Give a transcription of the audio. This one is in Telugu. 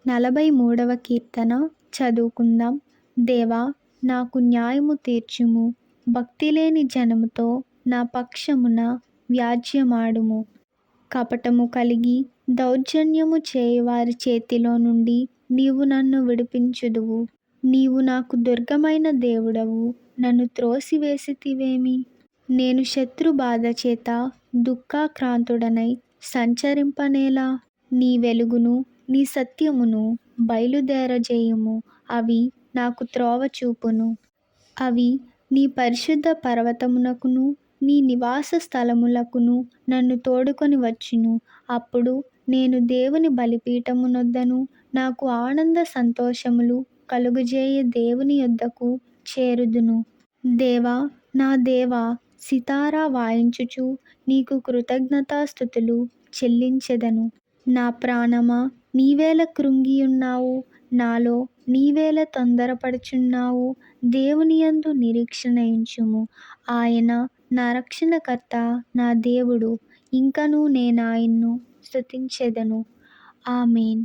43వ కీర్తన చదువుకుందాం. దేవా, నాకు న్యాయము తీర్చుము, భక్తిలేని జనముతో నా పక్షమున వ్యాజ్యమాడుము. కపటము కలిగి దౌర్జన్యము చేయువారి చేతిలో నుండి నీవు నన్ను విడిపించుదువు. నీవు నాకు దుర్గమైన దేవుడవు, నన్ను త్రోసివేసితివేమి? నేను శత్రు బాధ చేత దుఃఖాక్రాంతుడనై సంచరింపనేలా? నీ వెలుగును నీ సత్యమును బయలుదేరజేయుము, అవి నాకు త్రోవ చూపును. అవి నీ పరిశుద్ధ పర్వతమునకును నీ నివాస స్థలములకును నన్ను తోడుకొని వచ్చును. అప్పుడు నేను దేవుని బలిపీఠమునొద్దను, నాకు ఆనంద సంతోషములు కలుగజేయు దేవుని యొద్దకు చేరుదును. దేవా, నా దేవా, సితారా వాయించుచు నీకు కృతజ్ఞతాస్తుతులు చెల్లించెదను. నా ప్రాణమా, నీవేల కృంగియున్నావు? నాలో నీవేల తొందరపడుచున్నావు? దేవుని యందు నిరీక్షణయుంచుము. ఆయన నా రక్షణకర్త, నా దేవుడు. ఇంకనూ నేనాయన్ను స్తుతించెదను. ఆమేన్.